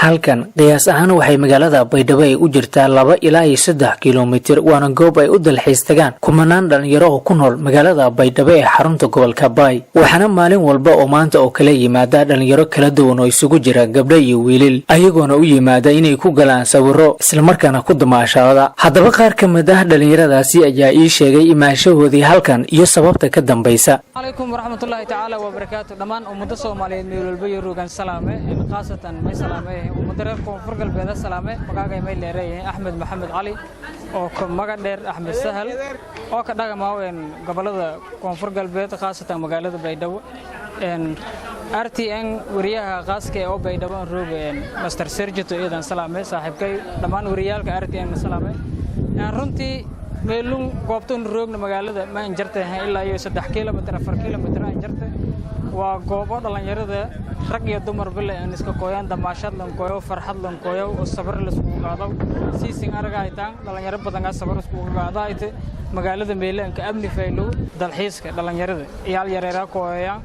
halkan qiyaas ahaan waxay magaalada Baydhabo ay u jirtaa 2 ilaa 3 kiiloomitir waana goob ay u dalxiis tagaan kumanaan dhalinyaro oo ku nool magaalada Baydhabo ee xarunta gobolka Bay waxaana maalin walba oo maanta oo kala yimaada dhalinyaro kala duwan oo isugu jira gabdho iyo wiilal ayagoona u yimaada inay ku galaan sawiro isla markaana ku damaashada haddaba qaar ka mid ah dhalinyaradaasi ayaa ii sheegay imaashahoodii halkan iyo sababta ka dambaysa. Alaykum warahmatullahi ta'ala wa barakatuh dhamaan ummadda Soomaaliyeed meel walba iyo rogan salaame qaasatan may salaame ummadda reer Koonfur Galbeed salaame magacay may leeyahay Axmed Maxamed Cali oo ka magac dheer Axmed Sahal oo ka dhagamaw gobolada Koonfur Galbeed qaasatan magaalada Baydhabo RTN wariyaha qaaska ee Baydhabo roogeen Master Sergio Eedan salaame saaxiibkay dhamaan wariyaalka RTN salaame runtii meelun goobtan roogna magaalada ma injartay ilaa iyo 3 kiiloomitir 4 kiiloomitir injartay waa goobo dhalinyarada rag iyo dumar bile aan iska kooyaan damaashad lan kooyo farxad lan kooyo oo sabar la isku qaado siisin aragaytaan dhalinyaro badan sabar isku qaadaayte magaalada meelanka amni faylo dalxiiska dhalinyarada iyaal yareera kooyaan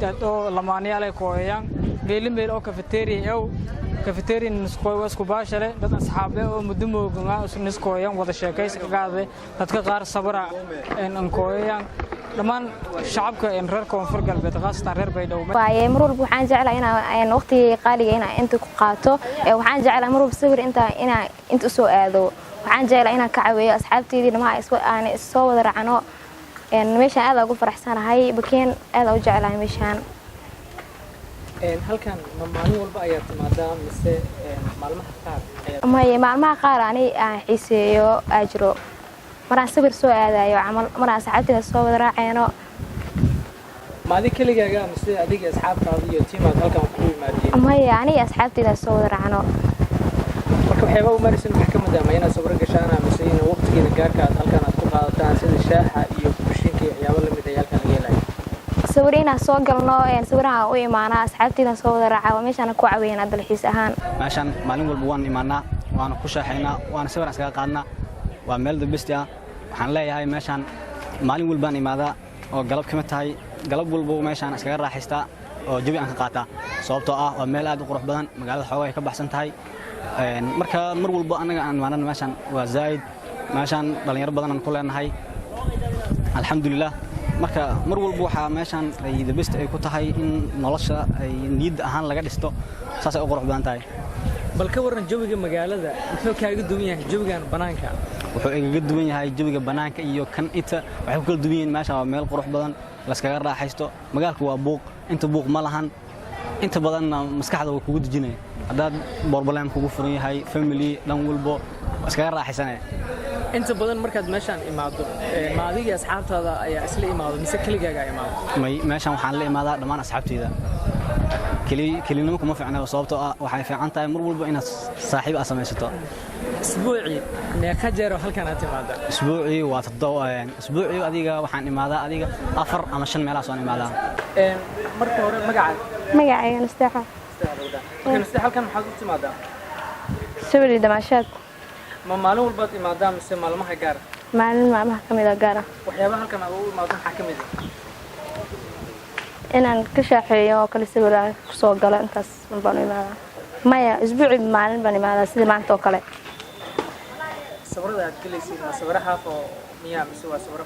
dad oo lamaanyaal kooyaan meel oo cafeteria isku baashale dad asxaabe oo mudumooga isku kooyaan wada sheekaysi qaade dadka qaar sabra aan kooyaan dhamaan shacabka ee reer Koonfur Galbeed qaasatan reer Baydhabo waayay mar walba waxaan jeclahay inaan waqti qaaliga inta ku qaato waxaan jeclahay mar walba sawir inta soo aado waxaan jeclahay inaan ka caawiyo asxaabteedii dhamaan soo wada raacno meeshan aad ugu faraxsanahay bakeen aad u jeclahay meeshan halkan maalin walba ayaa timaadaa mise maalmaha qaar aan xiiseeyo ajro maraan sawir soo aadayo amal maraan asxaabteeda soo wada raacayno maadi kaligaaga mise adiga asxaabtaada iyo tiimaad halkan ku yimaadeen aniga asxaabteeda soo wada raacno marka waxyaabo u marisan waxa ka mid ah inaa sawir gashaan mise in waqtigeeda gaarka aad halkan aad ku qaadataan sida shaaha iyo kushinka iyo waxyaabo la mid ah halkan laga helayo sawirina soo galno sawiraha u imaana asxaabteeda soo wada raaca meeshan ku caawiyana dalxiis ahaan meeshan maalin walba waan imaanaa waana ku shaaxaynaa waana sawir iskaga qaadnaa waa meel dabista waxaan leeyahay meeshan maalin walba aan imaada oo galab kama tahay galab walba meeshan iskaga raaxaystaa oo jawi aan ka qaataa sababtoo ah waa meel aad u qurux badan magaalada xoogaa ay ka baxsan tahay marka mar walba anaga aan imaanana meeshan waa zaid meeshan dhalinyaro badan aan ku leenahay alxamdulillah marka mar walba waxa meeshan ay dabista ay ku tahay in nolosha ay niyad ahaan laga dhisto saas ay u qurux badan tahay bal ka waran jawiga magaalada wuxuu kaaga duwan yahay jawigan banaanka wuxuu iga duwan yahay jawiga banaanka iyo kan inta waxay ku kala duwan yihiin meesha waa meel qurux badan la iskaga raaxaysto magaalku waa buuq inta buuq ma lahan inta badanna maskaxda way kugu dejinay hadaad borbaleen kugu furan yahay family dhan walbo iskaga raaxaysanay inta badan markaad meeshan imaado maadiga asxaabtaada ayaa isla imaado mise kaligaaga imaado meeshan waxaan la imaadaa dhamaan asxaabteyda kelinimo kuma fiicna sababtoo ah waxay fiican tahay mar walba inaad saaxiib aad samaysato isbuucii meeqa jeer halkan aad timaada isbuucii waa isbuucii adiga waxaan imaadaa adiga 4 ama 5 meelaha soo imaadaa marka hore magacayga Nasteexa halkan maxaad u timaadaa sawir damaashad maalin walba timaadaa mise maalmaha gaar maalmaha kamid ah gaar waxyaabaha halkan aad u imaado maxaa kamid ah inaan ka shaaxeeyo kala sawiraha ku soo galo intaas baan imaada maya isbuuci maalin baan imaada sida maanta oo kale sawirada aad galaysid sawir half oo miyaa mise waa sawir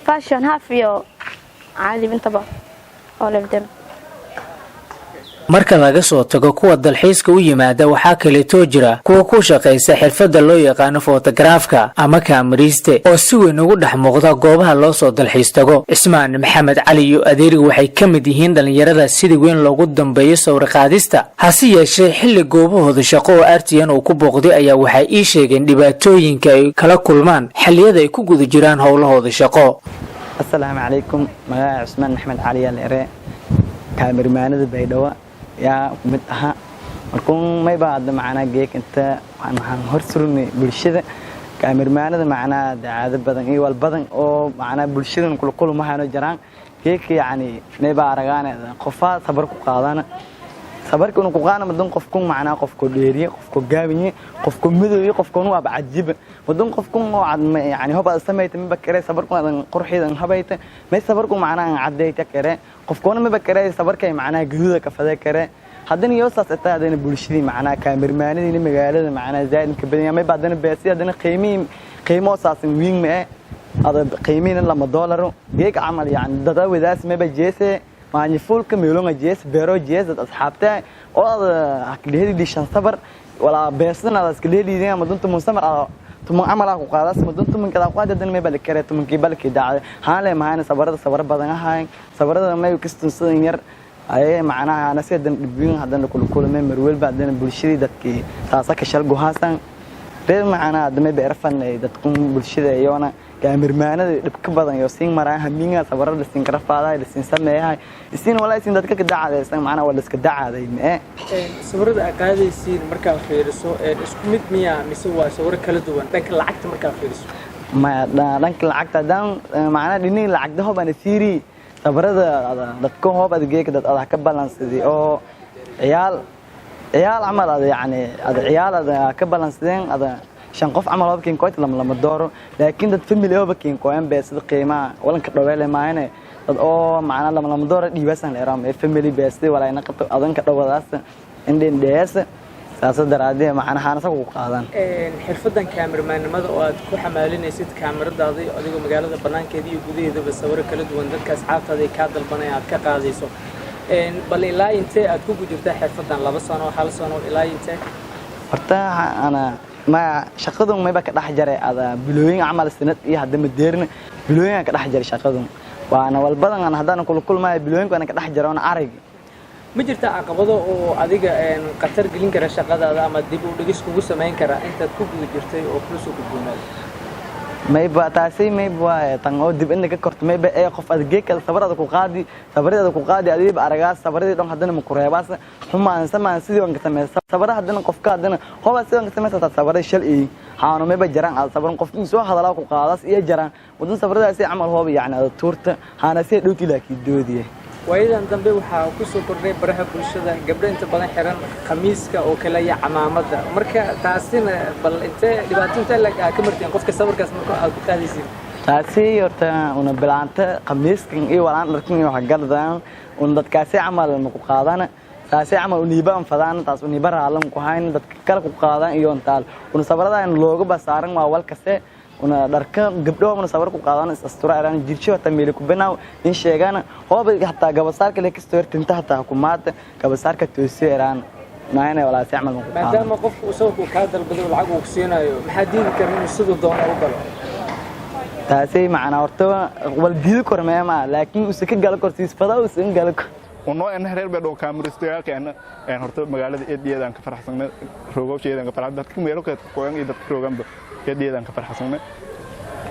fashion half iyo caadi intaba oo leeyahay marka laga soo tago kuwa dalxiiska u yimaada waxaa kale too jira kuwa ku shaqeysa xirfadda loo yaqaan fotograafka ama kaamiriste oo si weyn ugu dhex muuqda goobaha loo soo dalxiis tago Ismaan Maxamed Cali iyo adeerigu waxay ka mid yihiin dhalinyarada sida weyn loogu dambeeyo sawir qaadista hase yeeshee xilli goobahooda shaqo oo RTN uu ku booqday ayaa waxay ii sheegeen dhibaatooyinka ay kala kulmaan xilliyada ay ku guda jiraan howlahooda shaqo. Assalaamu calaykum magaca Ismaan Maxamed Cali yare kaamirmaanada Baydhabo yaa mid aha markuu may baad macna geek inta waxaan hor surmay bulshada kaamirmaanada macna daacad badan iyo wal badan oo macna bulshada kula mahayno jaraan geek yaani may baa aragaan qofa sabar ku qaadana sabarka inuu ku qaana madan qofku macna qofku dheeriye qofku gaabiye qofku midooye qofku waa cajiib madan qofku oo cad yaani hoba sameeyay ma bakare sabarku qurxidan habayta may sabarku macna cadeeyta kare qofkoona ma bakare sabarkay macna gududa ka fada kare haddana iyo saas xitaa haddana bulshadii macnaha kaamirmaanadii magaalada macnaha zaid ka badan yahay haddana beesi haddana qiimo saasan weyn ma ada qiimina $2 geeg camal yani dad wadaas ma ba jeese maani fuulka meelonga jees beero jees dad asxaabta oo akleedii shan sabar wala beesna ada iskaleedii ama dunta musamar tuma amala ku qaadaas ma dunta min kala qaadadan ma bal kareeto min kibalki daacay haale maana sabar badan ahayn sabarada ma kastan sidin yar ay macnaha ana sidan dhibin haddana kulmay marweel baadana bulshadii dadkii taasa ka shal gohaasan reer macnaha hadda beerfan dadku bulshada iyona kaamirmaanada dhib ka badan iyo siin maraa hamiinga sabarada siin karafaaday siin sameeyay siin walaa siin dadka ka dacadaysan macnaha wala iska dacaday sabarada qaadaysiin marka fiiriso isku mid miya mise waa sawir kala duwan dhanka lacagta marka fiiriso ma dhanka lacagta dan macnaha dhinii lacagda hobana fiiri sabarada dadka hoob adeeg dad ka balansadii oo ciyaal amal yani ciyaal ka balansadeen shan qof amal habkiin qoyt lama dooro laakiin dad family habkiin qoyan beesada qiimaha walanka dhaweele maayne dad oo macna lama dooro dhiibasan leeram family beesada wala ina qabto adanka dhawadaas indeen deesa saas daraadee macna haanasa ku qaadan xirfadan kaamirmaannimada oo aad ku xamaalinaysid kaamiradaada adigoo magaalada banaankeeda iyo gudaheedaba sawir kala duwan dadka asxaabtaada ka dalbanay aad ka qaadayso bal ilaa intee aad ku gudubtaa xirfadan 2 sano 1 sano ilaa intee horta ana ma shaqadun ma ka dhax jaray ada bilooyin amal sanad iyo hadda madeerna bilooyin ka dhax jaray shaqadun waana walbadan aan hadana kulmay bilooyin ka dhax jaroon arag ma jirta caqabado oo adiga qatar gelin kara shaqadaada ama dib u dhigis kugu sameyn kara intaad ku guda jirtay oo kula soo gudboonaad may baataasi may baa tan oo dib inta ka korto may ba ay qof adgeeka sabarada ku qaadi adiib aragaas sabaradii dhan hadana ma ku reebaas xumaan samaan sidii aan ka sameeyay sabarada hadana qofka hadana hooba sidii aan ka sameeyay sabarada shal ee haano may ba jaraan al sabaran qof in soo hadalaa ku qaadaas iyo jaraan wadan sabaradaasi amal hooba yaacna tuurta haana si dhowti laakiin doodiye waayadan dambe waxa ku soo kordhay baraha bulshada gabdho inta badan xiran khamiiska oo kale iyo camaamada marka taasina bal intee dhibaato inta la ka martiin qofka sawirkaas marka aad ku qaadaysid taasi horta una bilaanta khamiiskan iyo walaan dharkin waxa galdaan un dadkaasi amal ma ku qaadana taasi amal uniibaan fadaan taas uniibar haalan ku hayn dadka kala ku qaadaan iyo intaal una sabarada looga basaaran waa walkaste una dharka gabdho una sabar ku qaadan astura aan jircho ta meel ku banaaw in sheegana hooba hatta gabasaarka la kisto tinta hatta hukuumada gabasaarka toosiraan maana wala saamal ma qaado maadaama qofku soo ku ka dalbado lacag uu siinayo maxaa diin karin sidoo doona u galo taasi macna horta wal diido kormeema laakiin uu ka gal kortiis fadaa uu sin gal ونوع إن هرب بدو كاميرستيال كأن هرتو مقالة إدية دان كفر حسنا روجو شيء دان كفر حسنا دتكم ميلو كوين إذا بروجرام إدية دان كفر حسنا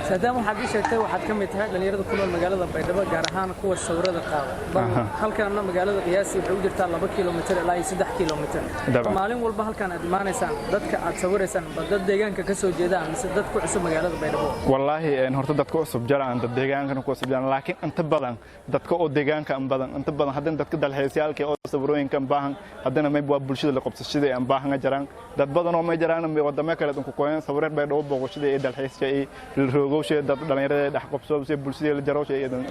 سدام waxaad ii sheegtay waxaad ka mid tahay dhalinyarada ku nool magaalada Baydhabo gaar ahaan kuwa sawirada qaada halkan magaalada qiyaasi waxay u jirtaa 2 kiiloomitir ilaa 3 kiiloomitir maalin walba halkan aad imaanaysaan dadka aad sawiraysaan dad deegaanka ka soo jeedaan mise dad ku cusub magaalada Baydhabo wallahi horta dadka cusub jaraan dad deegaanka ku cusub jaraan laakiin inta badan dadka oo deegaanka inta badan hadana dadka dalxiisyaalka oo sawirooyinka baahan hadana may bulshada la qabsashada aan baahan jaraan dad badan oo may jaraan wadamo kale ku qoyan sawirar Baydhabo booqashada ee dalxiiska ee dad dhalinyarada dhax qabsoo bulshada la jaro sheeyadan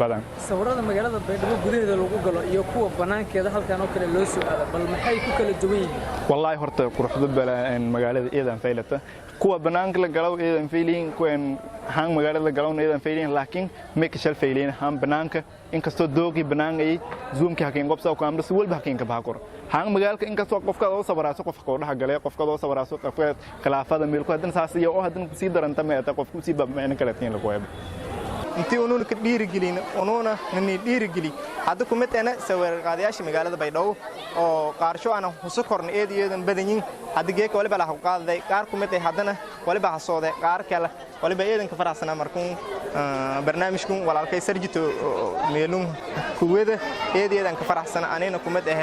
badan sawirada magaalada Baydhabo gudaheeda lagu galo iyo kuwa banaankeeda halkan oo kale loo soo aado bal maxay ku kala duwan yihiin wallahi horta quruxda balaan magaalada eedan faylata kuwa banaanka la galo eedan fayliin kuwan haan magaalada la galo eedan fayliin laakiin make shal fayliin haan banaanka inkastoo doogi banaanka ay zoomka hakin qabsa oo kaamira si walba hakin ka baaqor haan magaalka inkastoo qofka oo sabaraaso qofka oo dhax galay qofka oo sabaraaso qofka khilaafada meel ku hadan saasiyo oo hadan ku sii daranta meeta qofku sii baa kala tiin la qoyb intii uu ka dhiirigelin onoona nani dhiirigeli hadda ku meetana sawir qaadayaasha magaalada Baydhabo oo qaarsho aan huso korn eedeedan badanyin hadda geeka waliba la qaaday qaar ku meetay hadana waliba hasooday qaar kale waliba eedan ka faraxsana markuu barnaamijkun walaalkay sarjito meelun kuwada eedeedan ka faraxsana anina ku meet ah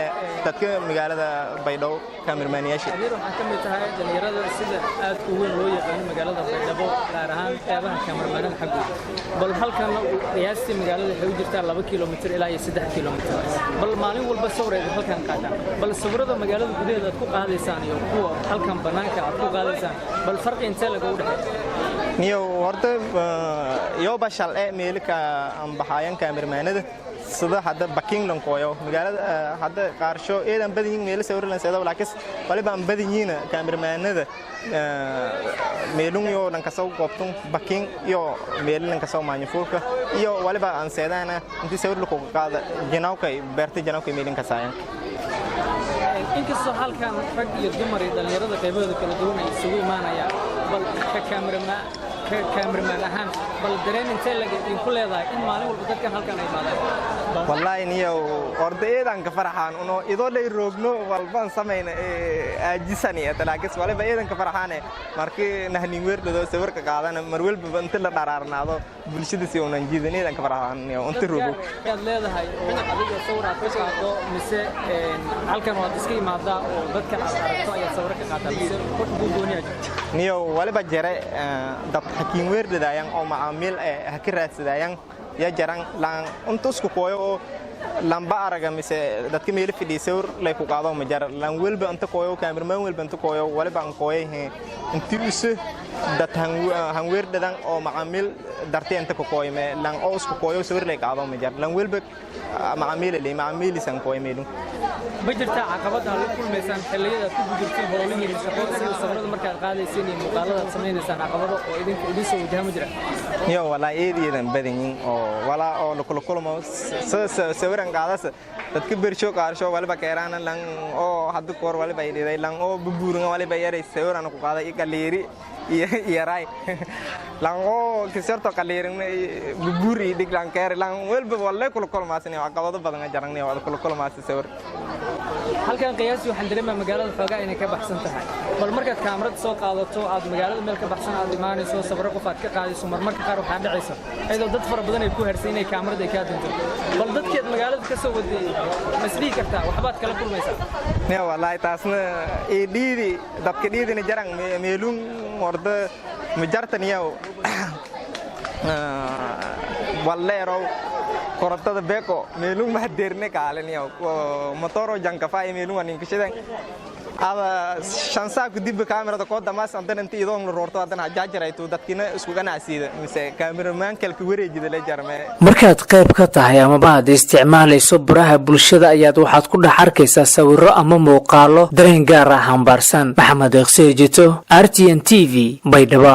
dadka magaalada Baydhabo kaamirmaaniyaasha waxaan ka mid tahay dhalinyarada sida aad ku weyn loo yaqaan magaalada Baydhabo gaar ahaan qeybaha kaamirmaanada xagga bal halkan qiyaastii magaalada waxay u jirtaa 2 kiiloomitir ilaa 3 kiiloomitir bal maalin walba sawirada halkan qaadaan bal sawirada magaalada gudaheeda aad ku qaadaysaan iyo kuwa halkan banaanka aad ku qaadaysaan bal farqi intee laga u dhaxeeyo niyo horta yo bashal meelka aan baxayan kaamirmaanada sida hadda Buckingham kooyo magaalada hadda qaarsho eedan badin meel sawirlan seedo laakiin waliba aan badin cameramanada meelun yo dhanka soo goobtun Bucking iyo meelin ka soo maanyfuulka iyo waliba aan seedana intii sawir lagu qaada janawkay beerta janawkay meelin ka saayan inkastoo halkan rag iyo dumar iyo dhalinyarada qaybahooda kala duwan ay isugu imaanayaan bal ka cameraman ahaan bal dareen intee laga ku leedahay in maalin walba dadkan halkan ay imaadaan wallahi niyo ordayeedan ka farxaan uno idoo lay roogno walbaan sameeyna aajisani talaagas waliba eedan ka farxaane markii nahnin weerdado sawirka qaadana mar walba inta la dharaarnaado bulshada si unan jiidaneedan ka farxaan niyo inta roogo yaad leedahay oo adiga sawir aad ka qaado mise halkan waad iska imaadaa oo dadka aad aragto ayaa sawir ka qaadaa mise wax gooniya niyo waliba jare dad hakiin weerdadayaan oo macaamiil ah ka raadsadayaan ya jaran laan untusku kooyo oo lamba araga mise dadka meel fidii sawir lay ku qaado ma jar laan welba inta kooyo cameraman welba inta kooyo waliba aan kooyay intii use dad han weerdadan oo macaamiil dartay inta ku kooyo me laan oo isku kooyo sawir lay qaado ma jar laan welba macaamiilisan kooyo meelun ma jirta caqabad aad la kulmaysaan xilliyada ku gudurteen howlihiin shaqada sida sawirada markaad qaadayseen iyo muuqaalada aad samaynaysan caqabado oo idin soo wajahma jira yo wallahi eedeedan badinin oo wala oo la kulmo sawiran qaadasa dadka bersho qaarsho waliba keerana lan oo hadda koor waliba ay lan oo bubuuran waliba yaray sawiran ku qaaday galeeri yaray lan oo kisarto galeerin bubuuri diglan keer lan walba wallahi kulmaasina caqabado badan jaranay wada kulmaas sawir halkan qiyaasi waxaan dareemaa magaalada xoogaa inay ka baxsan tahay bal markaad kaamirada soo qaadato aad magaalada meel ka baxsan aad imaanayso sawir qof aad ka qaadayso marmarka qaar waxaa dhacaysa ayadoo dad fara badan ay ku harsan inay kaamirada ay ka dunto bal dadkeed magaalada ka soo waday masdii kartaa waxbaad kala kulmaysaa ne wallahi taasna ee dhiidi dadka dhiidina jaran meelun warda majartaniyo wallero korontada beko meelun ma deerne kaalaniyo motoro jankafay meelun anin kishadan aba shansa ku dib kaamirada ko damas antan intii idoo roorto haddana jaajarayto dadkina isku ganacsiida mise cameraman kalka wareejida la jarmay markaad qayb ka tahay ama aad isticmaalayso baraha bulshada ayaad waxaad ku dhax arkaysaa sawirro ama muuqaalo dareen gaar ah hambaarsan maxamed iqseejito RTN TV Baydhabo